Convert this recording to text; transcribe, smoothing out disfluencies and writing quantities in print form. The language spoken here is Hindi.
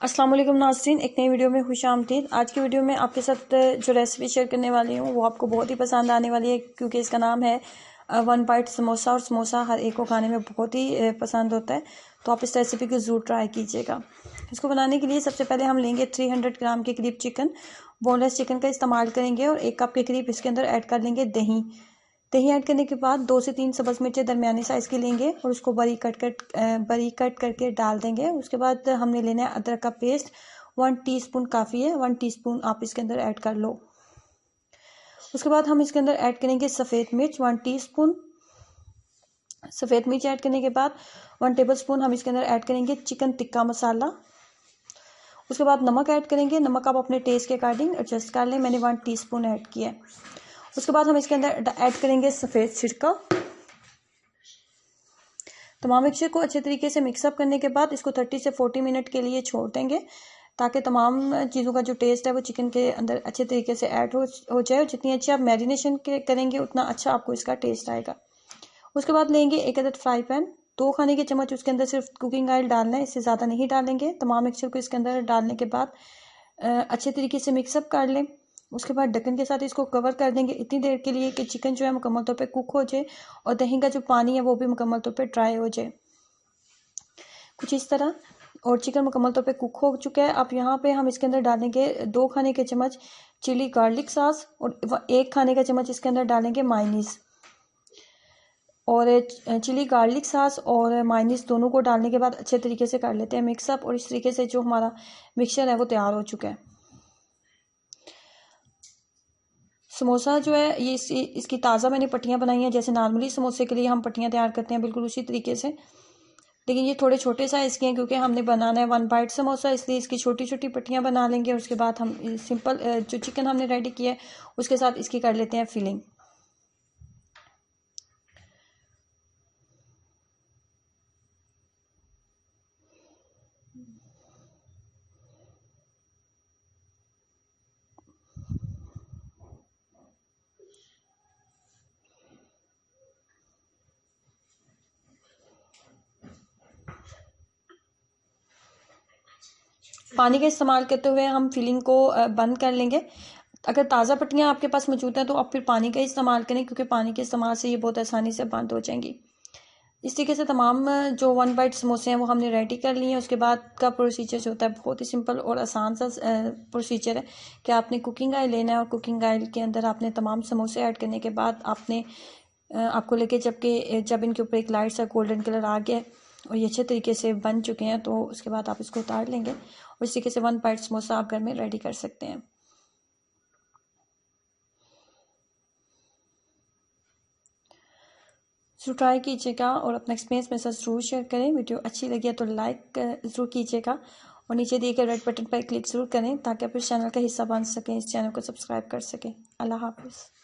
अस्सलाम वालेकुम नाज़रीन, एक नई वीडियो में खुशामदीद। आज की वीडियो में आपके साथ जो रेसिपी शेयर करने वाली हूँ वो आपको बहुत ही पसंद आने वाली है, क्योंकि इसका नाम है वन बाइट समोसा। और समोसा हर एक को खाने में बहुत ही पसंद होता है, तो आप इस रेसिपी को ज़रूर ट्राई कीजिएगा। इसको बनाने के लिए सबसे पहले हम लेंगे 300 ग्राम के करीब चिकन। बोनलेस चिकन का इस्तेमाल करेंगे और 1 कप के करीब इसके अंदर ऐड कर लेंगे दही। दही ऐड करने के बाद 2 से 3 सब्ज़ मिर्चें दरमियानी साइज़ की लेंगे और उसको बारीक कट करके डाल देंगे। उसके बाद हमने लेना है अदरक का पेस्ट, 1 टीस्पून काफ़ी है, 1 टीस्पून आप इसके अंदर ऐड कर लो। उसके बाद हम इसके अंदर ऐड करेंगे सफ़ेद मिर्च, 1 टीस्पून। सफ़ेद मिर्च ऐड करने के बाद 1 टेबलस्पून हम इसके अंदर ऐड करेंगे चिकन टिक्का मसाला। उसके बाद नमक ऐड करेंगे, नमक आप अपने टेस्ट के अकॉर्डिंग एडजस्ट कर लें, मैंने 1 टीस्पून ऐड किया है। उसके बाद हम इसके अंदर ऐड करेंगे सफ़ेद सिरका। तमाम मिक्सचर को अच्छे तरीके से मिक्सअप करने के बाद इसको 30 से 40 मिनट के लिए छोड़ देंगे, ताकि तमाम चीज़ों का जो टेस्ट है वो चिकन के अंदर अच्छे तरीके से ऐड हो जाए। और जितनी अच्छी आप मैरिनेशन करेंगे उतना अच्छा आपको इसका टेस्ट आएगा। उसके बाद लेंगे 1 अदद फ्राई पैन, 2 खाने के चम्मच उसके अंदर सिर्फ कुकिंग ऑयल डालना है, इससे ज़्यादा नहीं डालेंगे। तमाम मिक्सचर को इसके अंदर डालने के बाद अच्छे तरीके से मिक्सअप कर लें। उसके बाद ढक्कन के साथ इसको कवर कर देंगे इतनी देर के लिए कि चिकन जो है मुकम्मल तौर पे कुक हो जाए और दही का जो पानी है वो भी मुकम्मल तौर पे ड्राई हो जाए, कुछ इस तरह। और चिकन मुकम्मल तौर पे कुक हो चुका है। अब यहाँ पे हम इसके अंदर डालेंगे 2 खाने के चम्मच चिली गार्लिक सॉस और 1 खाने का चम्मच इसके अंदर डालेंगे मायोनीज़। और चिली गार्लिक सॉस और मायोनीज़ दोनों को डालने के बाद अच्छे तरीके से कर लेते हैं मिक्सअप। और इस तरीके से जो हमारा मिक्सचर है वो तैयार हो चुका है। समोसा जो है ये इसकी ताज़ा मैंने पट्टियाँ बनाई हैं, जैसे नॉर्मली समोसे के लिए हम पट्टियाँ तैयार करते हैं, बिल्कुल उसी तरीके से। लेकिन ये थोड़े छोटे साइज़ के हैं, क्योंकि हमने बनाना है 1 बाइट समोसा, इसलिए इसकी छोटी छोटी पट्टियाँ बना लेंगे। उसके बाद हम सिंपल जो चिकन हमने रेडी किया है उसके साथ इसकी कर लेते हैं फिलिंग। पानी का इस्तेमाल करते हुए हम फिलिंग को बंद कर लेंगे। अगर ताज़ा पट्टियाँ आपके पास मौजूद हैं तो आप फिर पानी का इस्तेमाल करें, क्योंकि पानी के इस्तेमाल से ये बहुत आसानी से बंद हो जाएंगी। इस तरीके से तमाम जो 1 बाइट समोसे हैं वो हमने रेडी कर लिए हैं। उसके बाद का प्रोसीजर जो होता है बहुत ही सिंपल और आसान सा प्रोसीजर है कि आपने कुकिंग ऑयल लेना है और कुकिंग ऑयल के अंदर आपने तमाम समोसे ऐड करने के बाद आपको लेके जब इनके ऊपर एक लाइट सा गोल्डन कलर आ गया और ये अच्छे तरीके से बन चुके हैं, तो उसके बाद आप इसको उतार लेंगे और इस तरीके से 1 बाइट समोसा आप घर में रेडी कर सकते हैं। ज़रूर ट्राई कीजिएगा और अपना एक्सपीरियंस मेरे साथ ज़रूर शेयर करें। वीडियो अच्छी लगी है तो लाइक ज़रूर कीजिएगा और नीचे दिए गए रेड बटन पर क्लिक ज़रूर करें, ताकि आप इस चैनल का हिस्सा बन सकें, इस चैनल को सब्सक्राइब कर सकें। अल्लाह हाफ़िज़।